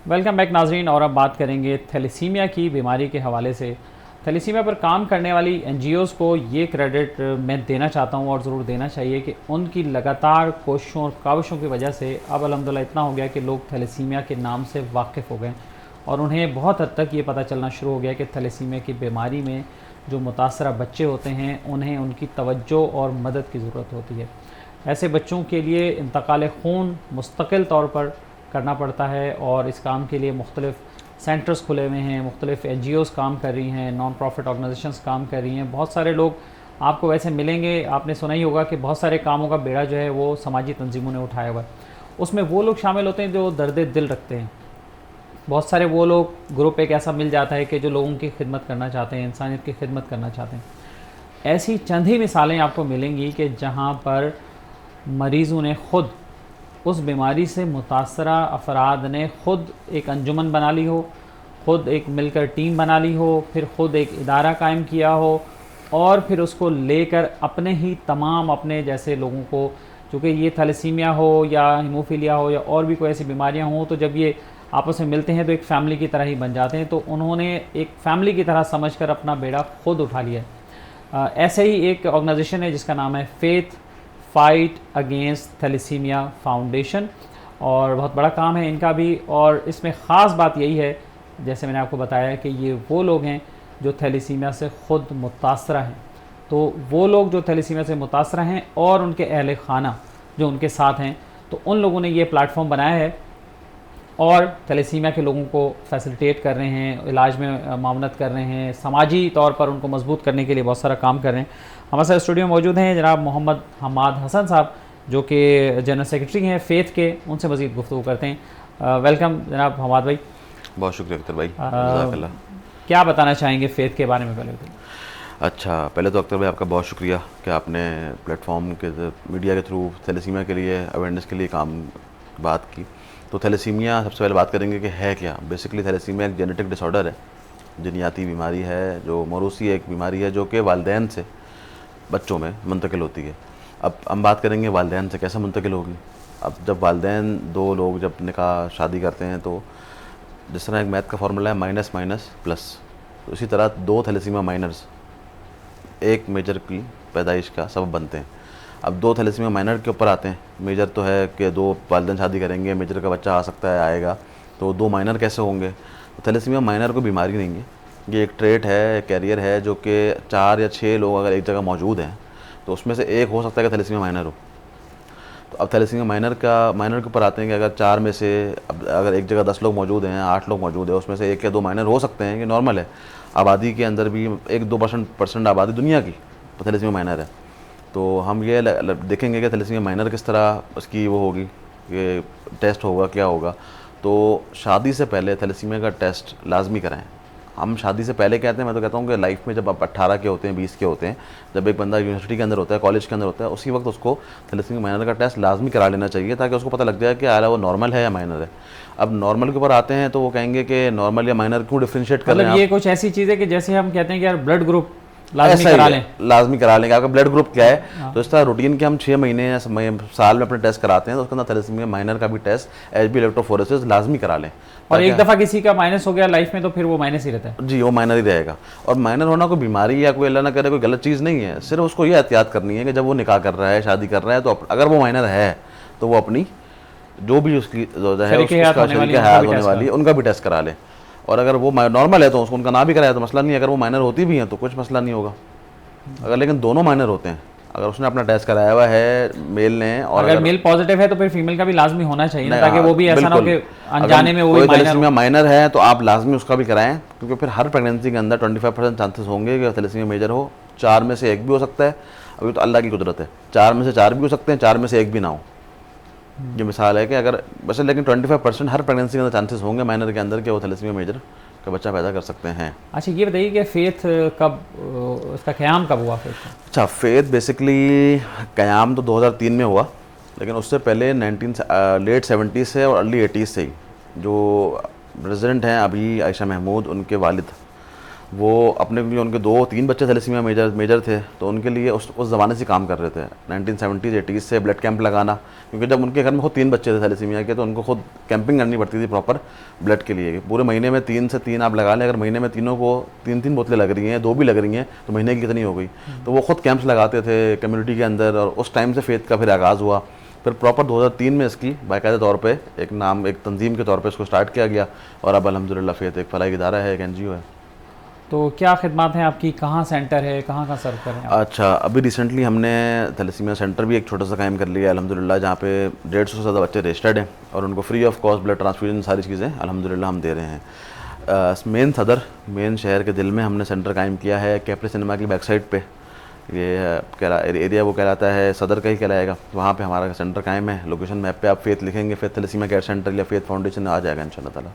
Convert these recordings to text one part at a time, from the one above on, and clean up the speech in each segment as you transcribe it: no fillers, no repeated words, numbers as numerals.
Welcome back नाजरीन। और अब बात करेंगे थैलेसीमिया की बीमारी के हवाले से। थैलेसीमिया पर काम करने वाली एनजीओज़ को ये क्रेडिट मैं देना चाहता हूँ और ज़रूर देना चाहिए कि उनकी लगातार कोशिशों और काविशों की वजह से अब अल्हम्दुलिल्लाह इतना हो गया कि लोग थैलेसीमिया के नाम से वाकिफ़ हो गए और उन्हें बहुत हद तक ये पता चलना शुरू हो गया कि थैलेसीमिया की बीमारी में जो मुतासरा बच्चे होते हैं उन्हें उनकी तवज्जो और मदद की ज़रूरत होती है। ऐसे बच्चों के लिए इंतकाल खून मुस्तकिल तौर पर करना पड़ता है और इस काम के लिए मुख्तलिफ़ सेंटर्स खुले हुए हैं, मुख्तलिफ़ एनजीओज़ काम कर रही हैं, नॉन प्रॉफिट ऑर्गेनाइजेशंस काम कर रही हैं। बहुत सारे लोग आपको वैसे मिलेंगे, आपने सुना ही होगा कि बहुत सारे कामों का बेड़ा जो है वो समाजी तंजीमों ने उठाया हुआ है। उसमें वो लोग शामिल होते हैं जो दर्द दिल रखते हैं। बहुत सारे वो लोग ग्रुप एक ऐसा मिल जाता है कि जो लोगों की खिदमत करना चाहते हैं, इंसानियत की खिदमत करना चाहते हैं। ऐसी चंद ही मिसालें आपको मिलेंगी कि जहाँ पर मरीज़ों ने ख़ुद उस बीमारी से मुतासरा अफराद ने ख़ुद एक अंजुमन बना ली हो, ख़ुद एक मिलकर टीम बना ली हो, फिर ख़ुद एक इदारा कायम किया हो और फिर उसको लेकर अपने ही तमाम अपने जैसे लोगों को, चूँकि ये थैलेसीमिया हो या हीमोफीलिया हो या और भी कोई ऐसी बीमारियां हों, तो जब ये आपस में मिलते हैं तो एक फ़ैमिली की तरह ही बन जाते हैं। तो उन्होंने एक फ़ैमिली की तरह समझकर अपना बेड़ा ख़ुद उठा लिया है। ऐसे ही एक ऑर्गेनाइजेशन है जिसका नाम है faith fight against thalassemia foundation, और बहुत बड़ा काम है इनका भी। और इसमें ख़ास बात यही है, जैसे मैंने आपको बताया, कि ये वो लोग हैं जो थैलेसीमिया से ख़ुद मुतासरा हैं। तो वो लोग जो थैलेसीमिया से मुतासरा हैं और उनके अहल खाना जो उनके साथ हैं, तो उन लोगों ने ये प्लेटफॉर्म बनाया है और थैलेसीमिया के लोगों को फैसिलिटेट कर रहे हैं, इलाज में मावनत कर रहे हैं, समाजी तौर पर उनको मजबूत करने के लिए बहुत सारा काम कर रहे हैं। हमारे साथ स्टूडियो में मौजूद हैं जनाब मोहम्मद हमाद हसन साहब, जो कि जनरल सेक्रेटरी हैं फेथ के। उनसे मज़ीद गुफ्तगू करते हैं। वेलकम जनाब हमाद भाई। बहुत शुक्रिया अख्तर भाई, जज़ाकल्लाह। क्या बताना चाहेंगे फेथ के बारे में पहले तो? अच्छा, पहले तो अख्तर भाई आपका बहुत शुक्रिया कि आपने प्लेटफॉर्म के मीडिया के थ्रू थैलेसीमिया के लिए अवेयरनेस के लिए बात की। तो थैलेसीमिया सबसे पहले बात करेंगे कि है क्या। बेसिकली थैलेसीमिया एक जेनेटिक डिसऑर्डर है, जनियाती बीमारी है, जो मौरूसी एक बीमारी है जो कि वालिदैन से बच्चों में मुंतकिल होती है। अब हम बात करेंगे वालिदैन से कैसे मुंतकिल होगी। अब जब वालिदैन दो लोग जब निकाह शादी करते हैं, तो जिस तरह एक मैथ का फार्मूला है माइनस माइनस प्लस, तो इसी तरह दो थैलेसीमिया माइनर्स एक मेजर की पैदाइश का सबब बनते हैं। अब दो थैलेसीमिया माइनर के ऊपर आते हैं। मेजर तो है कि दो वालिदैन शादी करेंगे, मेजर का बच्चा आ सकता है, आएगा, तो दो माइनर कैसे होंगे। तो थैलेसीमिया माइनर कोई बीमारी नहीं है, ये एक ट्रेट है, कैरियर है, जो कि 4 या 6 लोग अगर एक जगह मौजूद हैं तो उसमें से एक हो सकता है कि थैलेसीमिया माइनर हो। तो अब थैलेसीमिया माइनर के ऊपर आते हैं कि अगर 4 में से अगर एक जगह 10 लोग मौजूद हैं, 8 लोग मौजूद हैं, उसमें से 1 या 2 माइनर हो सकते हैं, कि नॉर्मल है। आबादी के अंदर भी 1-2% आबादी दुनिया की तो थैलेसीमिया माइनर है। तो हम ये देखेंगे कि थैलेसीमिया माइनर किस तरह उसकी वो होगी, कि टेस्ट होगा क्या होगा। तो शादी से पहले थैलेसीमिया का टेस्ट लाजमी कराएं। हम शादी से पहले कहते हैं, मैं तो कहता हूँ कि लाइफ में जब आप 18 के होते हैं, 20 के होते हैं, जब एक बंदा यूनिवर्सिटी के अंदर होता है, कॉलेज के अंदर होता है, उसी वक्त उसको थैलेसीमिया माइनर का टेस्ट लाजमी करा लेना चाहिए, ताकि उसको पता लग जाए कि आला वो नॉर्मल है या माइनर है। अब नॉर्मल के ऊपर आते हैं तो वो कहेंगे कि नॉर्मल या माइनर क्यों डिफ्रेंशिएट कर रहे हैं। मतलब ये कुछ ऐसी चीज़ है कि जैसे हम कहते हैं कि यार ब्लड ग्रुप लाजमी करा लें, लाजमी करा लेंगे, आपका ब्लड ग्रुप क्या है। तो इस तरह रूटीन के हम 6 महीने या साल में अपने टेस्ट कराते हैं, तो उसके अंदर थैलेसीमिया माइनर का भी टेस्ट HB इलेक्ट्रोफोरेसिस लाजमी करा लें। और एक दफ़ा किसी का माइनस हो गया लाइफ में तो फिर वो माइनस ही रहता है। जी, वो माइनर ही रहेगा। और माइनर होना कोई बीमारी या कोई अल्लाह ना करे कोई गलत चीज़ नहीं है। सिर्फ उसको ये एहतियात करनी है कि जब वो निकाह कर रहा है, शादी कर रहा है, तो अगर वो माइनर है तो वो अपनी जो भी उसकी शरीक हयात होने वाली है उनका भी टेस्ट करा ले। और अगर वो नॉर्मल है तो उसको उनका ना भी कराया तो मसला नहीं है। अगर वो माइनर होती भी हैं तो कुछ मसला नहीं होगा। अगर लेकिन दोनों माइनर होते हैं, अगर उसने अपना टेस्ट कराया हुआ है मेल ने, और अगर मेल पॉजिटिव है तो फिर फीमेल का भी लाजमी होना चाहिए ना, ताकि वो भी ऐसा ना हो कि अनजाने में वो भी थैलेसीमिया माइनर है तो आप लाजमी उसका भी कराएं, क्योंकि फिर हर प्रेगनेंसी के अंदर 25% चांसेस होंगे कि थैलेसीमिया मेजर हो। 4 में से 1 भी हो सकता है, अभी तो अल्लाह की कुदरत है। 4 में से 4 भी हो सकते हैं, 4 में से 1 भी ना हो। ये मिसाल है कि अगर वैसे, लेकिन 25% हर प्रेगनेंसी के अंदर चांसेस होंगे माइनर के अंदर कि वो थैलेसीमिया मेजर का बच्चा पैदा कर सकते हैं। अच्छा, ये बताइए कि फेथ कब, इसका क़याम कब हुआ फेथ का? अच्छा, फेथ बेसिकली क़याम तो 2003 में हुआ, लेकिन उससे पहले लेट 70s से और अर्ली 80s से ही जो प्रेसिडेंट हैं अभी आयशा महमूद, उनके वालिद वो अपने लिए उनके 2-3 बच्चे थैलेसीमिया मेजर थे, तो उनके लिए उस ज़माने से काम कर रहे थे 1970s 80s से ब्लड कैंप लगाना, क्योंकि जब उनके घर में खुद 3 बच्चे थे थैलेसीमिया के, तो उनको खुद कैंपिंग करनी पड़ती थी प्रॉपर ब्लड के लिए। पूरे महीने में 3 से 3 आप लगा लें, अगर महीने में तीनों को 3-3 बोतलें लग रही हैं, 2 भी लग रही हैं, तो महीने की कितनी हो गई। तो वो खुद कैंप्स लगाते थे कम्युनिटी के अंदर, और उस टाइम से फेथ का फिर आगाज़ हुआ। फिर प्रॉपर 2003 में इसकी बाकायदा तौर पे एक तंजीम के तौर पे इसको स्टार्ट किया गया, और अब अल्हम्दुलिल्लाह फेथ एक फलाही इदारा है, एक NGO है। तो क्या खिदमत हैं आपकी, कहाँ सेंटर है, कहाँ सर्व कर रहे हैं आप? अच्छा, अभी रिसेंटली हमने थैलेसीमिया सेंटर भी एक छोटा सा कायम कर लिया है अल्हम्दुलिल्लाह, जहाँ पे 150 से ज़्यादा बच्चे रजिस्टर्ड हैं, और उनको free of cost blood transfusion सारी चीज़ें अल्हम्दुलिल्लाह हम दे रहे हैं। मेन शहर के दिल में हमने सेंटर कायम किया है, कैपरे सिनेमा की बैक साइड पे। ये एरिया वो कहलाता है, सदर का ही कहलाएगा, वहाँ पे हमारा सेंटर कायम है। लोकेशन मैप पे आप फेथ लिखेंगे, फेथ थैलेसीमिया केयर सेंटर या फेथ फाउंडेशन आ जाएगा इंशाल्लाह ताला।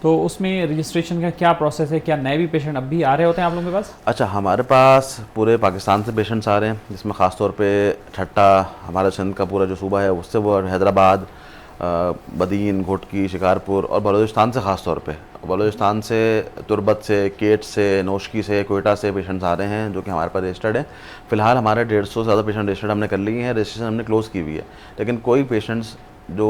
तो उसमें रजिस्ट्रेशन का क्या प्रोसेस है? क्या नए भी पेशेंट अब भी आ रहे होते हैं आप लोगों के पास? अच्छा, हमारे पास पूरे पाकिस्तान से पेशेंट्स आ रहे हैं, जिसमें ख़ास तौर पे ठट्टा, हमारा सिंध का पूरा जो सूबा है उससे, वो हैदराबाद, बदीन, घोटकी, शिकारपुर, और बलूचिस्तान से ख़ास तौर पे, बलूचिस्तान से, तुरबत से, केट से, नोशकी से, कोयटा से पेशेंट्स आ रहे हैं जो कि हमारे पास रजिस्टर्ड हैं। फ़िलहाल हमारे 150 से ज़्यादा पेशेंट रजिस्टर्ड हमने कर लिए हैं, रजिस्ट्रेशन हमने क्लोज़ की हुई है। लेकिन कोई पेशेंट्स जो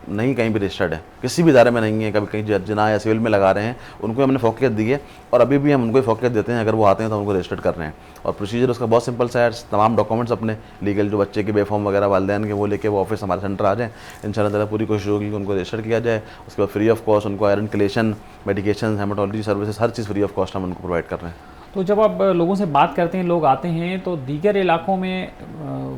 नहीं कहीं भी रजिस्टर्ड है, किसी भी इदारे में नहीं है, कभी कहीं जना या सिविल में लगा रहे हैं, उनको हमने फ़ौक़ियत दी है, और अभी भी हम उनको फ़ौक़ियत देते हैं। अगर वो आते हैं तो उनको रजिस्टर्ड कर रहे हैं, और प्रोसीजर उसका बहुत सिंपल सा है। तमाम डॉक्यूमेंट्स अपने लीगल, जो बच्चे के बेफॉर्म वगैरह वालिदैन के, वो लेके वो ऑफिस हमारे सेंटर आ जाएँ। इंशाल्लाह ताला पूरी कोशिश होगी कि उनको रजिस्टर किया जाए। उसके बाद फ्री ऑफ कॉस्ट उनको iron chelation, medication, hematology services, हर चीज़ फ्री ऑफ कॉस्ट हम उनको प्रोवाइड कर रहे हैं। तो जब आप लोगों से बात करते हैं, लोग आते हैं, तो दीगर इलाकों में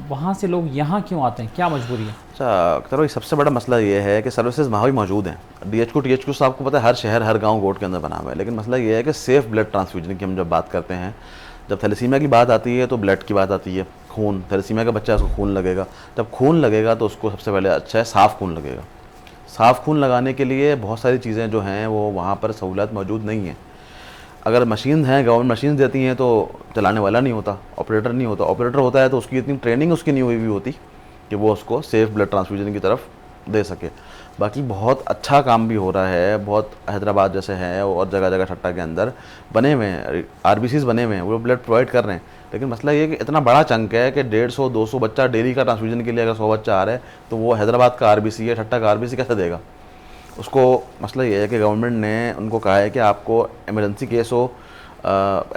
वहाँ से लोग यहाँ क्यों आते हैं, क्या मजबूरी है? अच्छा, तो सबसे बड़ा मसला ये है कि सर्विसेज वहाँ भी मौजूद हैं। DHQ THQ तो आपको पता है हर शहर, हर गांव, गोट के अंदर बना हुआ है, लेकिन मसला ये है कि सेफ़ ब्लड ट्रांसफ्यूजन की हम जब बात करते हैं, जब थैलेसीमिया की बात आती है तो ब्लड की बात आती है, खून। थैलेसीमिया का बच्चा, उसको खून लगेगा। जब खून लगेगा तो उसको सबसे पहले अच्छा है साफ़ खून लगेगा। साफ़ खून लगाने के लिए बहुत सारी चीज़ें जो हैं वो वहाँ पर सहूलत मौजूद नहीं है। अगर मशीन हैं, गवर्नमेंट मशीन देती हैं, तो चलाने वाला नहीं होता, ऑपरेटर नहीं होता। ऑपरेटर होता है तो उसकी इतनी ट्रेनिंग उसकी नहीं हुई होती कि वो उसको सेफ़ ब्लड ट्रांसफ्यूजन की तरफ दे सके। बाकी बहुत अच्छा काम भी हो रहा है, बहुत हैदराबाद जैसे है और जगह जगह ठट्टा के अंदर बने हुए हैं, RBCs बने हुए हैं, वो ब्लड प्रोवाइड कर रहे हैं। लेकिन मसला ये है कि इतना बड़ा चंक है कि 150-200 बच्चा डेली का ट्रांसफ्यूजन के लिए, अगर 100 बच्चा आ रहा है, तो वो हैदराबाद का RBC है, ठट्टा का RBC कैसे देगा उसको? मसला ये है कि गवर्नमेंट ने उनको कहा है कि आपको इमरजेंसी केस हो,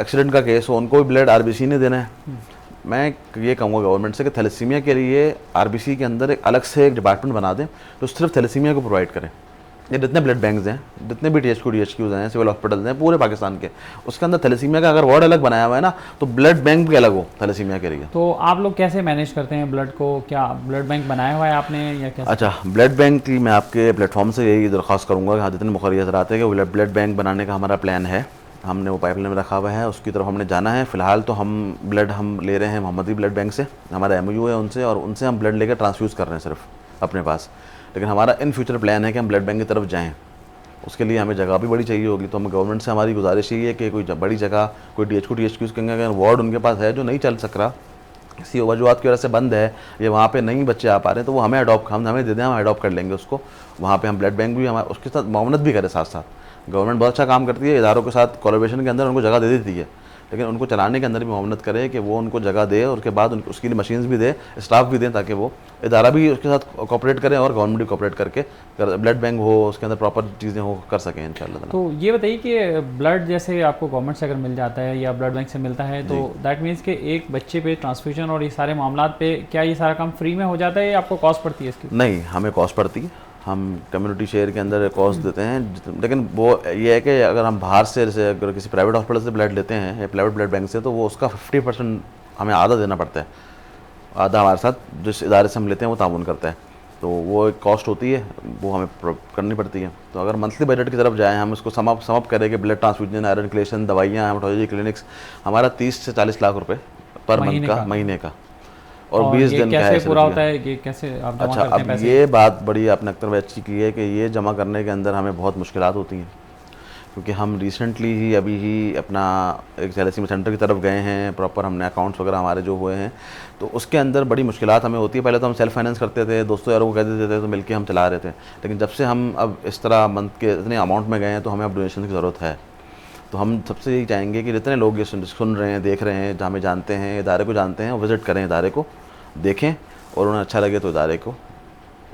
एक्सीडेंट का केस हो, उनको भी ब्लड RBC ने देना है। मैं ये कहूँगा गवर्नमेंट से कि थैलेसीमिया के लिए RBC के अंदर एक अलग से एक डिपार्टमेंट बना दें जो सिर्फ थैलेसीमिया को प्रोवाइड करें। ये जितने ब्लड बैंक्स हैं, जितने भी THQ DHQs हैं, सिविल हॉस्पिटल्स हैं पूरे पाकिस्तान के, उसके अंदर थैलेसीमिया का अगर वार्ड अलग बनाया हुआ है ना, तो ब्लड बैंक भी अलग हो थैलेसीमिया के लिए। तो आप लोग कैसे मैनेज करते हैं ब्लड को? क्या ब्लड बैंक बनाया हुआ है आपने या कैसे? अच्छा, ब्लड बैंक की मैं आपके प्लेटफॉर्म से यही दरख्वास्त करूँगा कि हाँ, जितने मुखर्री हज़रात हैं कि ब्लड बैंक बनाने का हमारा प्लान है, हमने वो पाइपलाइन में रखा हुआ है, उसकी तरफ हमने जाना है। फ़िलहाल तो हम ब्लड ले रहे हैं मोहम्मदी ब्लड बैंक से, हमारा MOU है उनसे, और उनसे हम ब्लड लेकर ट्रांसफ्यूज़ कर रहे हैं सिर्फ अपने पास। लेकिन हमारा इन फ्यूचर प्लान है कि हम ब्लड बैंक की तरफ जाएँ। उसके लिए हमें जगह भी बड़ी चाहिए होगी, तो हमें गवर्नमेंट से हमारी गुजारिश यही है कि कोई बड़ी जगह, कोई DHQ THQ के अगर वार्ड उनके पास है जो नहीं चल सक रहा, किसी वजूहत की वजह से बंद है, ये वहाँ पे नहीं बच्चे आ पा रहे हैं, तो वो हमें हमें दे दें, हम अडॉप्ट कर लेंगे उसको। वहाँ पे हम ब्लड बैंक भी हमारे उसके साथ मामनत भी करें साथ साथ। गवर्नमेंट बहुत अच्छा काम करती है, इदारों के साथ कोलैबोरेशन के अंदर उनको जगह दे देती है, लेकिन उनको चलाने के अंदर भी मामनत करे कि वो उनको जगह दे, और उसके बाद उसके लिए मशीन्स भी दे, स्टाफ भी दें, ताकि वो इदारा भी उसके साथ कोऑपरेट करें और गवर्नमेंट भी कोऑपरेट करके ब्लड बैंक हो, उसके अंदर प्रॉपर चीज़ें हो कर सकें इंशाल्लाह। तो ये बताइए कि ब्लड जैसे आपको गवर्नमेंट से अगर मिल जाता है या ब्लड बैंक से मिलता है, तो दैट मीन्स कि एक बच्चे पे ट्रांसफ्यूजन और ये सारे मामला पे क्या ये सारा काम फ्री में हो जाता है या आपको कॉस्ट पड़ती है इसकी? नहीं, हमें कॉस्ट पड़ती है, हम कम्युनिटी शेयर के अंदर कॉस्ट देते हैं। लेकिन वो ये है कि अगर हम बाहर से, जैसे अगर किसी प्राइवेट हॉस्पिटल से ब्लड लेते हैं या प्राइवेट ब्लड बैंक से, तो वो उसका 50% हमें आधा देना पड़ता है, आधा हमारे साथ जिस इदारे से हम लेते हैं वो ताउन करता है, तो वो एक कॉस्ट होती है, वो हमें करनी पड़ती है। तो अगर मंथली बजट की तरफ जाएँ, हम इसको समअप करें कि ब्लड ट्रांसफ्यूजन, आयरन क्लेशन, दवाइयाँ, हेमाटोलॉजी क्लिनिक्स, हमारा 30 से 40 लाख रुपए पर मंथ का, महीने का, और 20 दिन का है। कैसे पूरा होता है, ये कैसे आप जमा करते हैं पैसे? ये बात बड़ी आपने अख्तर भाई अच्छी की है कि ये जमा करने के अंदर हमें बहुत मुश्किलात होती हैं, क्योंकि हम रिसेंटली ही अभी ही अपना एक थैलेसीमिया सेंटर की तरफ गए हैं, प्रॉपर हमने अकाउंट्स वगैरह हमारे जो हुए हैं, तो उसके अंदर बड़ी मुश्किलात हमें होती है। पहले तो हम सेल्फ फाइनेंस करते थे, दोस्तों यारों को कह देते थे, तो मिलके हम चला रहे थे, लेकिन जब से हम अब इस तरह मंथ के इतने अमाउंट में गए हैं, तो हमें अब डोनेशन की ज़रूरत है। तो हम सबसे यही चाहेंगे कि जितने लोग ये सुन रहे हैं, देख रहे हैं, हमें जानते हैं, इदारे को जानते हैं, वो विज़िट करें, इदारे को देखें, और उन्हें अच्छा लगे तो इदारे को,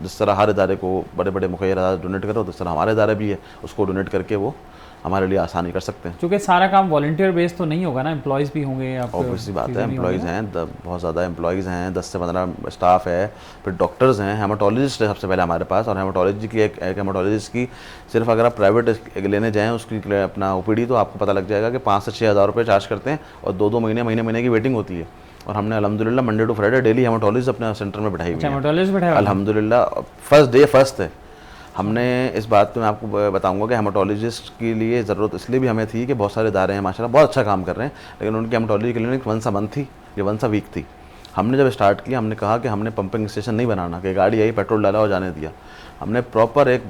जिस तरह हर इदारे को बड़े बड़े मुखैया डोनेट करो, तो इस तरह हमारा इदारा भी है, उसको डोनेट करके वो हमारे लिए आसानी कर सकते हैं। क्योंकि सारा काम वॉलंटियर बेस तो नहीं होगा ना, एम्प्लॉयज़ भी होंगे, ऑब्वियसली बात है, एम्प्लॉयज़ हैं, बहुत ज़्यादा एम्प्लॉयज़ हैं, 10 से 15 स्टाफ है, फिर डॉक्टर्स हैं, हेमाटोलॉजिस्ट है सबसे पहले हमारे पास। और हेमाटोलॉजी की एक हेमाटोलॉजिस्ट की सिर्फ अगर आप प्राइवेट लेने जाएँ उसकी अपना OPD, तो आपको पता लग जाएगा कि 5 से 6 हज़ार रुपये चार्ज करते हैं, और 2-2 महीने की वेटिंग होती है। और हमने अल्हम्दुलिल्लाह Monday to Friday daily hematologist अपने सेंटर में बैठाई हुई है। हेमाटोलॉजिस्ट बैठा अल्हम्दुलिल्लाह फर्स्ट डे फर्स्ट है। हमने इस बात पे मैं आपको बताऊंगा कि हेमाटोलॉजिस्ट के लिए ज़रूरत इसलिए भी हमें थी कि बहुत सारे इदारे हैं माशाल्लाह बहुत अच्छा काम कर रहे हैं, लेकिन उनकी hematology clinic once a month थी या वंस अ वीक थी। हमने जब स्टार्ट किया, हमने कहा कि हमने पंपिंग स्टेशन नहीं बनाना कि गाड़ी आई, पेट्रोल डाला और जाने दिया। हमने प्रॉपर एक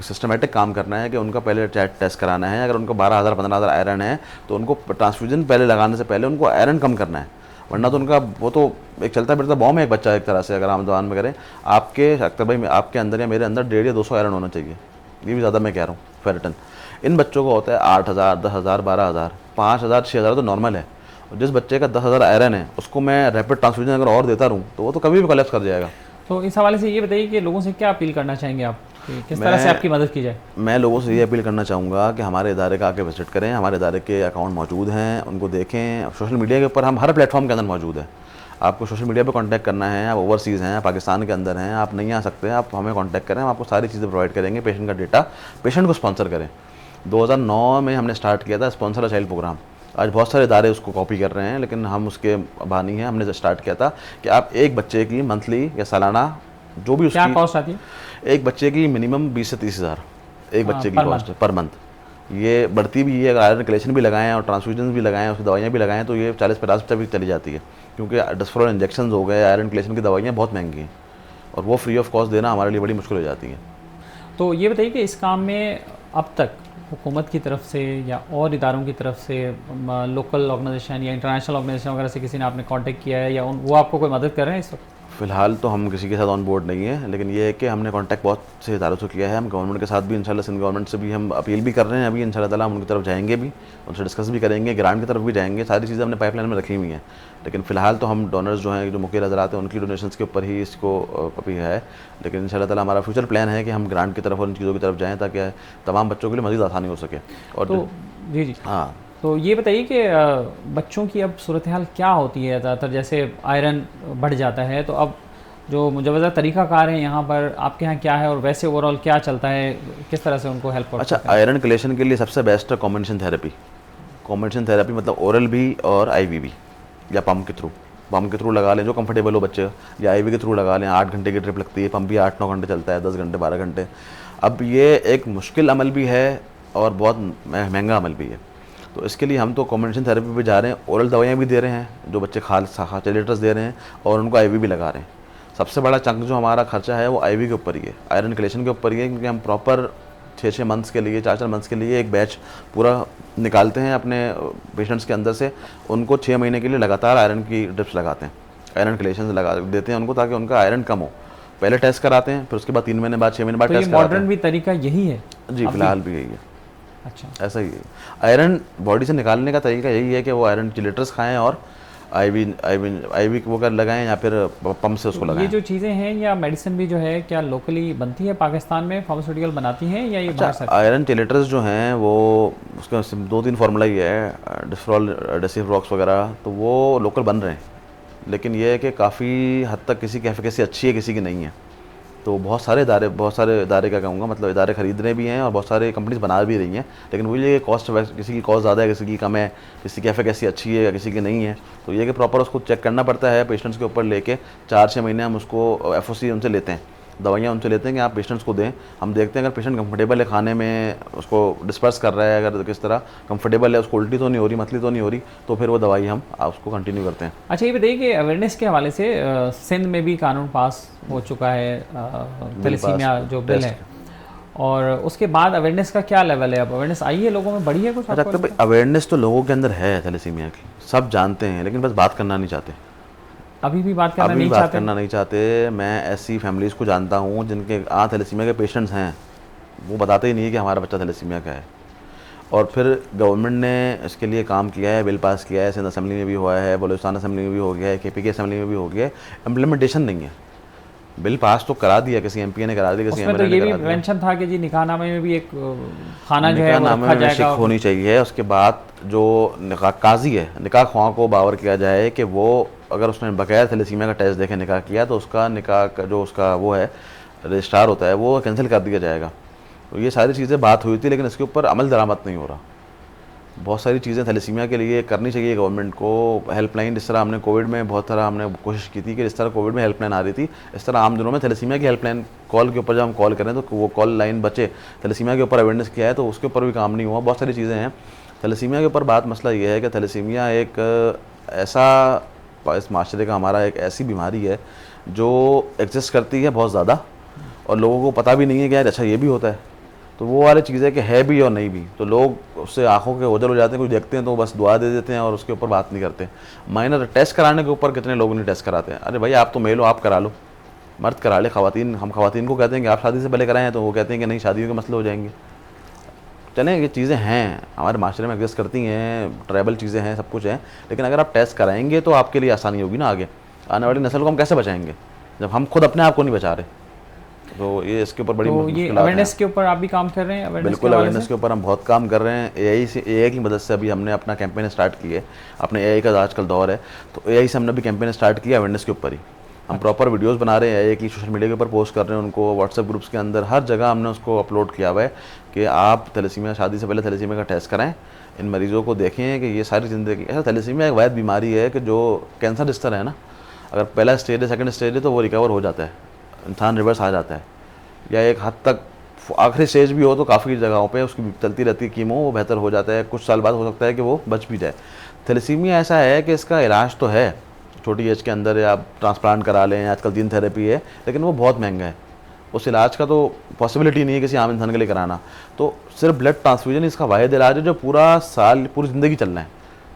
सिस्टमेटिक काम करना है कि उनका पहले टेस्ट कराना है। अगर उनको 12,000-15,000 आयरन है तो उनको ट्रांसफ्यूजन पहले लगाने से पहले उनको आयरन कम करना है, वरना तो उनका वो तो एक चलता फिरता बॉम्ब है एक बच्चा एक तरह से। अगर हम जवान में करें, आपके अख्तर भाई आपके अंदर या मेरे अंदर 150 या 200 आयरन होना चाहिए, ये भी ज़्यादा मैं कह रहा हूँ, फेरेटन। इन बच्चों को होता है 8,000, 10,000, 12,000, 5,000, 6,000 तो नॉर्मल है। और जिस बच्चे का 10,000 आयरन है उसको मैं रैपिड ट्रांसफ्यूजन अगर और देता रहूँ तो वो तो कभी भी कोलैप्स कर जाएगा। तो इस हवाले से ये बताइए कि लोगों से क्या अपील करना चाहेंगे आप, कि किस तरह से आपकी मदद की जाए? मैं लोगों से ये अपील करना चाहूँगा कि हमारे इदारे का आके विजिट करें, हमारे इदारे के अकाउंट मौजूद हैं, उनको देखें। सोशल मीडिया के ऊपर हम हर प्लेटफॉर्म के अंदर मौजूद है। आपको सोशल मीडिया पे कांटेक्ट करना है, आप ओवरसीज़ हैं, पाकिस्तान के अंदर हैं, आप नहीं आ सकते, आप हमें कांटेक्ट करें, हम आपको सारी चीज़ें प्रोवाइड करेंगे। पेशेंट का डेटा, पेशेंट को स्पॉन्सर करें। 2009 में हमने स्टार्ट किया था स्पॉन्सर चाइल्ड प्रोग्राम। आज बहुत सारे इदारे उसको कॉपी कर रहे हैं, लेकिन हम उसके बानी हैं। हमने स्टार्ट किया था कि आप एक बच्चे की मंथली या सालाना जो भी क्या कॉस्ट आती है? एक बच्चे की मिनिमम 20 से 30 हज़ार एक बच्चे की कॉस्ट पर मंथ। ये बढ़ती भी है, अगर आयरन कलेक्शन भी लगाएं और ट्रांसफ्यूजन भी लगाएं, उसकी दवाइयाँ भी लगाएं, तो ये 40-50 तक भी चली जाती है, क्योंकि डिस्फ्लोर इंजेक्शन हो गए, आयरन कलेक्शन की दवाइयाँ बहुत महंगी हैं, और वो फ्री ऑफ कॉस्ट देना हमारे लिए बड़ी मुश्किल हो जाती है। तो ये बताइए कि इस काम में अब तक हुकूमत की तरफ से या और इदारों की तरफ से, लोकल ऑर्गेनाइजेशन या इंटरनेशनल ऑर्गेनाइजेशन वगैरह से किसी ने आपने कांटेक्ट किया है, या वो आपको कोई मदद कर रहे हैं इस वक्त? फ़िलहाल तो हम किसी के साथ ऑन बोर्ड नहीं है, लेकिन ये है कि हमने कांटेक्ट बहुत से इदारों से किया है। हम गवर्नमेंट के साथ भी इंशाल्लाह, सिंध गवर्नमेंट से भी हम अपील भी कर रहे हैं। अभी इंशाल्लाह ताला हम उनकी तरफ जाएंगे भी, उनसे डिस्कस भी करेंगे, ग्रांट की तरफ भी जाएंगे। सारी चीज़ें हमने पाइपलाइन में रखी हुई हैं, लेकिन फ़िलहाल तो हम डोनर्स जो हैं, जो मुकेल हज़रात हैं, उनकी डोनेशंस के ऊपर ही इसको अभी है। लेकिन इंशाल्लाह ताला हमारा फ्यूचर प्लान है कि हम ग्रांट की तरफ और इन चीज़ों की तरफ जाएँ, ताकि तमाम बच्चों के लिए मज़ीद आसानी हो सके। और तो जी हाँ, तो ये बताइए कि बच्चों की अब सूरत हाल क्या होती है ज़्यादातर? जैसे आयरन बढ़ जाता है, तो अब जो मुजवज़ा तरीक़ाकार है यहाँ पर आपके यहाँ क्या है, और वैसे ओवरऑल क्या चलता है, किस तरह से उनको हेल्प करते हैं? अच्छा, आयरन कलेक्शन के लिए सबसे बेस्ट है कॉम्बिनेशन थेरेपी। कॉम्बिनेशन थेरेपी मतलब ओरल भी और IV भी, या पम्प के थ्रू लगा लें जो कंफर्टेबल हो बच्चे, या IV के थ्रू लगा लें। 8 घंटे की ट्रिप लगती है, पम्प भी 8-9 घंटे चलता है, 10 घंटे 12 घंटे। अब ये एक मुश्किल अमल भी है और बहुत महंगा अमल भी है, तो इसके लिए हम तो कॉम्बिनेशन थेरेपी पे जा रहे हैं। ओरल दवाइयाँ भी दे रहे हैं जो बच्चे चैलेटर्स दे रहे हैं, और उनको IV भी लगा रहे हैं। सबसे बड़ा चंक जो हमारा खर्चा है वो IV के ऊपर ही है, आयरन कलेक्शन के ऊपर ही है, क्योंकि हम प्रॉपर 6-6 मंथ्स के लिए, 4-4 मंथ्स के लिए एक बैच पूरा निकालते हैं अपने पेशेंट्स के अंदर से। उनको 6 महीने के लिए लगातार आयरन की ड्रिप्स लगाते हैं, आयरन कलेक्शन लगा देते हैं उनको, ताकि उनका आयरन कम हो। पहले टेस्ट कराते हैं, फिर उसके बाद 3 महीने बाद, 6 महीने बाद तो टेस्ट ये कराते हैं। मॉडर्न भी तरीका यही है? जी, फिलहाल भी यही है। अच्छा, ऐसा ही है। आयरन बॉडी से निकालने का तरीका यही है कि वो आयरन चिलेटर्स खाएँ और IV वो कर लगाएं, या फिर पंप से उसको लगाएं। ये जो चीज़ें हैं, या मेडिसिन भी जो है, क्या लोकली बनती है पाकिस्तान में, फार्मास्यूटिकल बनाती हैं, या ये बाहर से? आयरन चिलेटर्स जो हैं वो उसका 2-3 फार्मूला ही है, डिस्फ्रॉल, डेसिफ्रॉक्स वगैरह, तो वो लोकल बन रहे हैं, लेकिन ये है कि काफ़ी हद तक किसी की एफिकेसी अच्छी है, किसी की नहीं है। तो बहुत सारे इदारे क्या कहूँगा, मतलब इदारे ख़रीद रहे भी हैं और बहुत सारे कंपनीज बना भी रही हैं, लेकिन वो ये कॉस्ट, किसी की कॉस्ट ज़्यादा है, किसी की कम है, किसी की एफिकेसी अच्छी है या किसी की नहीं है। तो ये कि प्रॉपर उसको चेक करना पड़ता है पेशेंट्स के ऊपर लेके। 4-6 महीने हम उसको FOC उनसे लेते हैं, दवाइयाँ उनसे लेते हैं कि आप पेशेंट्स को दें। हम देखते हैं अगर पेशेंट कंफर्टेबल है खाने में, उसको डिस्पर्स कर रहा है, अगर किस तरह कंफर्टेबल है, उसको उल्टी तो नहीं हो रही, मतली तो नहीं हो रही, तो फिर वो दवाई हम उसको कंटिन्यू करते हैं। अच्छा, ये बताइए कि अवेयरनेस के हवाले से सिंध में भी कानून पास हो चुका है, थैलेसीमिया जो बिल है, और उसके बाद अवेयरनेस का क्या लेवल है? अब अवेयरनेस आई है लोगों में, बढ़ी है कुछ? अच्छा, तो भाई अवेयरनेस तो लोगों के अंदर है थैलेसीमिया की, सब जानते हैं, लेकिन बस बात करना नहीं चाहते। अभी भी बात करना नहीं चाहते। मैं ऐसी फैमिलीज़ को जानता हूँ जिनके थैलेसीमिया के पेशेंट्स हैं, वो बताते ही नहीं है कि हमारा बच्चा थैलेसीमिया का है। और फिर गवर्नमेंट ने इसके लिए काम किया है, बिल पास किया है, सिंध असेंबली में भी हुआ है, बलूचिस्तान असेंबली में भी हो गया है, KPK असेंबली में भी हो गया है, इम्प्लीमेंटेशन नहीं है। बिल पास तो करा दिया, किसी MP ने करा दिया, किसी उसमें तो MLA ने ये भी करा दिया। मेंशन था कि जी निकाहनामे में भी एक खाना जो है वो निकाहनामे रखा में जाएगा। शिक होनी चाहिए। उसके बाद जो निकाह काजी है, निकाह ख्वाह को बावर किया जाए कि वो अगर उसने बगैर थैलेसीमिया का टेस्ट देखे निकाह किया तो उसका निकाह का जो उसका वो है रजिस्ट्रार होता है वो कैंसिल कर दिया जाएगा। तो ये सारी चीज़ें बात हुई थी, लेकिन इसके ऊपर अमल दरामद नहीं हो रहा। बहुत सारी चीज़ें थैलेसीमिया के लिए करनी चाहिए गवर्नमेंट को। हेल्पलाइन, जिस तरह हमने कोविड में बहुत तरह हमने कोशिश की थी कि जिस तरह कोविड में हेल्पलाइन आ रही थी, इस तरह आम दिनों में थैलेसीमिया की हेल्पलाइन कॉल के ऊपर जब हम कॉल करें तो वो कॉल लाइन बचे। थैलेसीमिया के ऊपर अवेयरनेस किया है तो उसके ऊपर भी काम नहीं हुआ। बहुत सारी चीज़ें हैं थैलेसीमिया के ऊपर। बात मसला ये है कि थैलेसीमिया एक ऐसा इस माशरे का हमारा एक ऐसी बीमारी है जो एग्जिस्ट करती है बहुत ज़्यादा और लोगों को पता भी नहीं है कि यार अच्छा ये भी होता है। तो वो वाली चीज़ है कि है भी और नहीं भी, तो लोग उससे आंखों के ओझल हो जाते हैं। कुछ देखते हैं तो बस दुआ दे देते हैं और उसके ऊपर बात नहीं करते। माइनर टेस्ट कराने के ऊपर कितने लोग नहीं टेस्ट कराते हैं। अरे भाई आप तो मेल हो, आप करा लो, मर्द करा ले। ख़वातीन, हम ख़वातीन को कहते हैं कि आप शादी से पहले कराएं तो वो कहते हैं कि नहीं, शादियों के मसले हो जाएंगे। चलें, ये चीज़ें हैं हमारे माशरे में एग्जिस्ट करती हैं, ट्राइबल चीज़ें हैं, सब कुछ है। लेकिन अगर आप टेस्ट कराएंगे तो आपके लिए आसानी होगी ना। आगे आने वाली नस्ल को हम कैसे बचाएंगे जब हम खुद अपने आप को नहीं बचा रहे। तो ये इसके ऊपर बड़ी तो ये मुश्किलात अवेयरनेस हैं। के ऊपर आप भी काम कर रहे हैं? बिल्कुल, अवेयरनेस के ऊपर हम बहुत काम कर रहे हैं। AI की मदद से अभी हमने अपना कैंपेन स्टार्ट की है। अपने AI का आजकल दौर है तो AI से हमने भी कैंपेन स्टार्ट किया अवेयरनेस के ऊपर ही। हम प्रॉपर वीडियोस बना रहे हैं, AI की सोशल मीडिया के ऊपर पोस्ट कर रहे हैं, उनको व्हाट्सएप ग्रुप्स के अंदर हर जगह हमने उसको अपलोड किया हुआ है कि आप थैलेसीमिया, शादी से पहले थैलेसीमिया का टेस्ट कराएं, इन मरीज़ों को देखें कि ये सारी ज़िंदगी। ऐसा थैलेसीमिया एक वायद बीमारी है कि जो कैंसर जिस तरह है ना, अगर पहला स्टेज है, सेकंड स्टेज है तो वो रिकवर हो जाता है, इंसान रिवर्स आ जाता है, या एक हद तक आखिरी स्टेज भी हो तो काफ़ी जगहों पे उसकी चलती रहती है कीमो, वो बेहतर हो जाता है। कुछ साल बाद हो सकता है कि वो बच भी जाए। थैलेसीमिया ऐसा है कि इसका इलाज तो है, छोटी एज के अंदर या आप ट्रांसप्लांट करा लें, आजकल जीन थेरेपी है, लेकिन वो बहुत महंगा है। उस इलाज का तो पॉसिबिलिटी नहीं है किसी आम इंसान के लिए कराना। तो सिर्फ ब्लड ट्रांसफ्यूजन इसका वाहिद इलाज है जो पूरा साल, पूरी ज़िंदगी चलना है।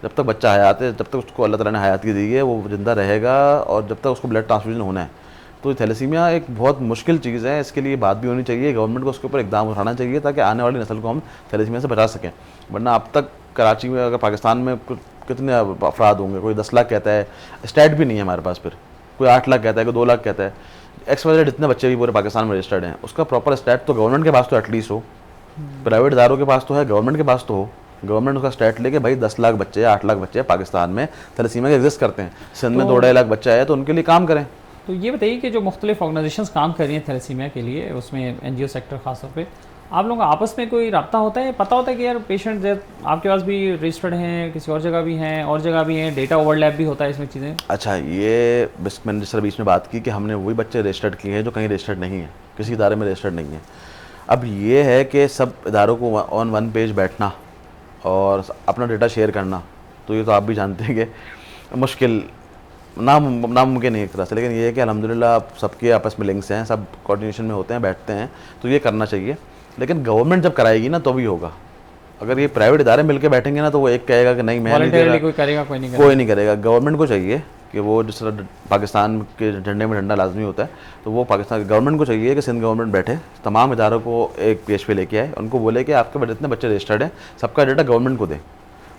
जब तक बच्चा हयात है, जब तक उसको अल्लाह ताला ने हयाती दी है, वो ज़िंदा रहेगा और जब तक उसको ब्लड ट्रांसफ्यूजन होना है। तो थैलेसीमिया एक बहुत मुश्किल चीज़ है, इसके लिए बात भी होनी चाहिए, गवर्नमेंट को उसके ऊपर इकदाम उठाना चाहिए ताकि आने वाली नस्ल को हम थैलेसीमिया से बचा सकें। वरना अब तक कराची में, अगर पाकिस्तान में कितने अफराद होंगे, कोई 10 लाख कहता है, स्टैट भी नहीं है हमारे पास, फिर कोई 8 लाख कहता है, कोई 2 लाख कहता है, XYZ जितने बच्चे भी पूरे पाकिस्तान में रजिस्टर्ड हैं, उसका प्रॉपर स्टैट तो गवर्नमेंट के पास तो एटलीस्ट हो, प्राइवेट इदारों के पास तो है, गवर्नमेंट के पास तो हो। गवर्नमेंट उसका स्टैट लेके भाई 10 लाख बच्चे, 8 लाख बच्चे पाकिस्तान में थैलेसीमिया के एग्जिस्ट करते हैं, सिंध में 2-2.5 लाख बच्चा है, तो उनके लिए काम करें। तो ये बताइए कि जो मुख्तलिफ ऑर्गेनाइजेशंस काम कर रही हैं थैलेसीमिया के लिए, उसमें NGO सेक्टर खासतौर पे, आप लोगों का आपस में कोई रब्ता होता है? पता होता है कि यार पेशेंट आपके पास भी रजिस्टर्ड हैं, किसी और जगह भी हैं, और जगह भी हैं, डेटा ओवरलैप भी होता है इसमें चीज़ें? अच्छा, ये मैंने जिस तरह बीच में बात की कि हमने वही बच्चे रजिस्टर्ड किए हैं जो कहीं रजिस्टर्ड नहीं है, किसी इदारे में रजिस्टर्ड नहीं है। अब ये है कि सब इदारों को ऑन वन पेज बैठना और अपना डेटा शेयर करना, तो ये तो आप भी जानते हैं कि मुश्किल, नामुमकिन नहीं एक तरह से। लेकिन ये है कि अल्हम्दुलिल्लाह सबके आपस में लिंक्स हैं, सब कोऑर्डिनेशन में होते हैं, बैठते हैं, तो ये करना चाहिए। लेकिन गवर्नमेंट जब कराएगी ना तो भी होगा। अगर ये प्राइवेट इदारे मिलकर बैठेंगे ना तो वो एक कहेगा कि नहीं मैं नहीं दे रहा, कोई करेगा, कोई नहीं करेगा। गवर्नमेंट को चाहिए कि वो जिस तरह पाकिस्तान के झंडे में झंडा लाजमी होता है, तो वो पाकिस्तान गवर्नमेंट को चाहिए कि सिंध गवर्नमेंट बैठे, तमाम इदारों को एक पेज पे लेके आए, उनको बोले कि आपके जितने बच्चे रजिस्टर्ड हैं सबका डेटा गवर्नमेंट को दे,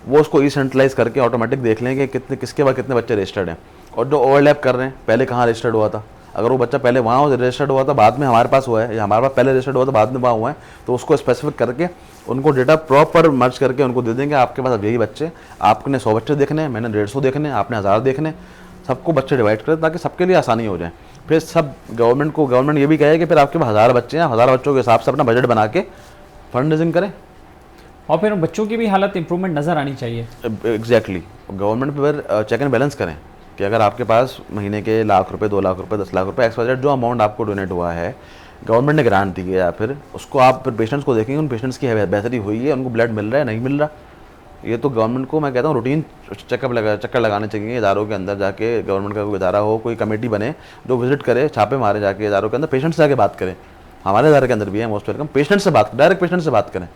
वो उसको सेंट्रलाइज करके ऑटोमेटिक देख लें कि कितने किसके बाद कितने बच्चे रजिस्टर्ड हैं। और जो ओवरलैप कर रहे हैं, पहले कहाँ रजिस्टर्ड हुआ था, अगर वो बच्चा पहले वहाँ रजिस्टर्ड हुआ था बाद में हमारे पास हुआ है, या हमारे पास पहले रजिस्टर्ड हुआ था बाद में वहाँ हुआ है, तो उसको स्पेसिफिक करके उनको डेटा प्रॉपर मर्ज करके उनको दे देंगे। आपके पास अब यही बच्चे, आपने 100 बच्चे देखने हैं, मैंने 150 देखने, आपने 1000 देखने, सबको बच्चे डिवाइड करें ताकि सबके लिए आसानी हो जाए। फिर सब गवर्नमेंट ये भी कहे कि फिर आपके पास 1000 बच्चे हैं, 1000 बच्चों के हिसाब से अपना बजट बना के फंड रेजिंग करें, और फिर बच्चों की भी हालत इंप्रूवमेंट नज़र आनी चाहिए। एग्जैक्टली। गवर्नमेंट पर चेक एंड बैलेंस करें कि अगर आपके पास महीने के लाख रुपए, 2 लाख रुपए, 10 लाख रुपए, XYZ जो अमाउंट आपको डोनेट हुआ है, गवर्नमेंट ने ग्रांट दी है, या फिर उसको आप फिर पेशेंट्स को देखेंगे, उन पेशेंट्स की बेहतरी हुई है, उनको ब्लड मिल रहा है, नहीं मिल रहा, ये तो गवर्नमेंट को मैं कहता हूँ रूटीन चक्कर लगाने चाहिए इदारों के अंदर जाके। गवर्नमेंट का कोई इदारा हो, कोई कमेटी बने जो विजिट करे, छापे मारे जाके इदारों के अंदर, पेशेंट से जाके बात करें। हमारे इदारे के अंदर भी है मोस्ट वेलकम, पेशेंट से बात, डायरेक्ट पेशेंट से बात करें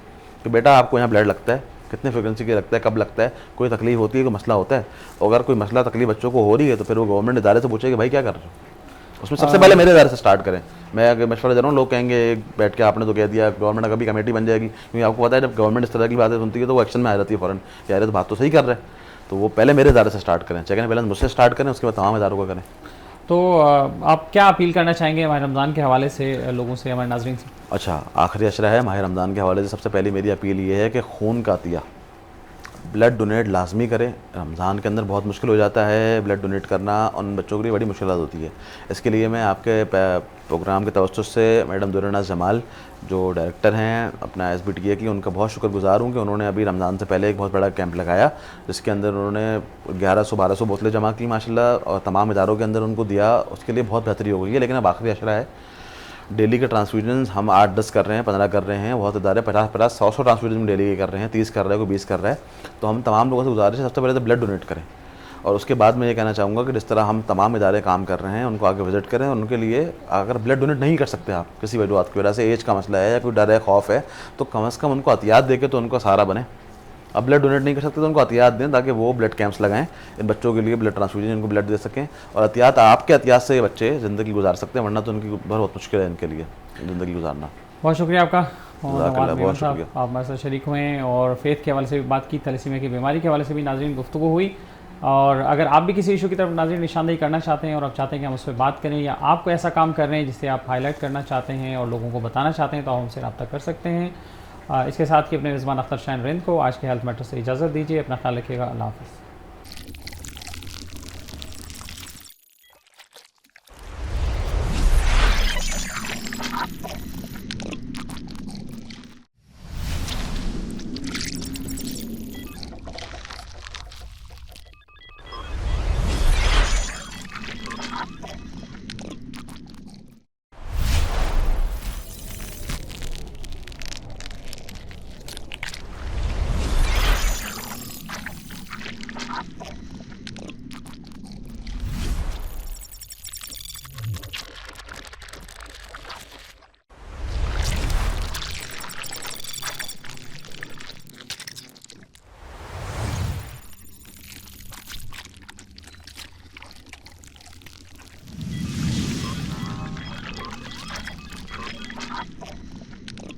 कि बेटा आपको यहाँ ब्लड लगता है, कितने फ्रिक्वेंसी के लगता है, कब लगता है, कोई तकलीफ होती है, कोई मसला होता है। अगर कोई मसला तकलीफ बच्चों को हो रही है तो फिर वो गवर्नमेंट इदारे से पूछे कि भाई क्या कर रहे हो, उसमें सबसे पहले मेरे इदारे से स्टार्ट करें। मैं अगर मशवरा दे रहा हूँ, लोग कहेंगे बैठ के आपने तो कह दिया गवर्नमेंट कभी कमेटी बन जाएगी, क्योंकि आपको पता है जब गवर्नमेंट इस तरह की बातें सुनती है तो वो एक्शन में आ जाती है फ़ौरन, यार ये तो बात तो सही कर रहे हैं। तो वो पहले मेरे इदारे से स्टार्ट करें, सेकंड पहले मुझसे स्टार्ट करें, उसके बाद तमाम इदारों का करें। तो आप क्या अपील करना चाहेंगे माह रमज़ान के हवाले से लोगों से, हमारे नाज़रीन से? अच्छा, आखिरी अशरा है माह रमज़ान के हवाले से। सबसे पहली मेरी अपील ये है कि खून का अतिया, ब्लड डोनेट लाजमी करें। रमज़ान के अंदर बहुत मुश्किल हो जाता है ब्लड डोनेट करना, उन बच्चों के लिए बड़ी मुश्किल होती है। इसके लिए मैं आपके प्रोग्राम के तवज्जुह से मैडम दुर्रनाज़ जमाल जो डायरेक्टर हैं अपना SBTA की, उनका बहुत शुक्रगुजार हूँ कि उन्होंने अभी रमज़ान से पहले एक बहुत बड़ा कैंप लगाया, जिसके अंदर उन्होंने 1100-1200 बोतलें जमा की माशाल्लाह, और तमाम इदारों के अंदर उनको दिया। उसके लिए बहुत बेहतरी हो गई है। लेकिन अब आखिरी अशरा है, डेली के ट्रांसफ्यूजन हम 8-10 कर रहे हैं, 15 कर रहे हैं, बहुत इदारे 50-50, 100-100 ट्रांसफ्यूजन डेली के कर रहे हैं, 30 कर रहा है, कोई 20 कर रहा है। तो हम तमाम लोगों से गुजारिश है सबसे पहले तो ब्लड डोनेट करें, और उसके बाद मैं ये कहना चाहूँगा कि जिस तरह हम तमाम इदारे काम कर रहे हैं उनको आगे विजिट करें। उनके लिए अगर ब्लड डोनेट नहीं कर सकते आप किसी वजह की वजह से, एज का मसला है या कोई डर है, खौफ है, तो कम से कम उनको एहतियात दे के तो उनको सहारा बने। अब ब्लड डोनेट नहीं कर सकते तो उनको एहतियात दें, ताकि वो ब्लड कैंप्स लगाएं इन बच्चों के लिए, ब्लड ट्रांसफ्यूजन, इनको ब्लड दे सकें। और एहतियात, आपके एहतियात से ये बच्चे ज़िंदगी गुजार सकते हैं, वरना तो उनकी बहुत मुश्किल है इनके लिए ज़िंदगी गुजारना। बहुत शुक्रिया आपका, बहुत शुक्रिया, आप हमारे साथ शरीक हुए और फेथ के हवाले से भी बात की, थैलेसीमिया की बीमारी के हवाले से भी नाज़रीन गुफ्तगू हुई। और अगर आप भी किसी इशू की तरफ नाज़रीन निशानदेही करना चाहते हैं और आप चाहते हैं कि हम उस पर बात करें, या आप कोई ऐसा काम कर रहे हैं जिसे आप हाईलाइट करना चाहते हैं और लोगों को बताना चाहते हैं, तो आप हमसे रब्ता कर सकते हैं। इसके साथ ही अपने मेज़बान अख्तर शाहीन रिंद को आज के हेल्थ मैटर से इजाज़त दीजिए। अपना ख्याल रखिएगा। अल्लाह हाफ़िज़।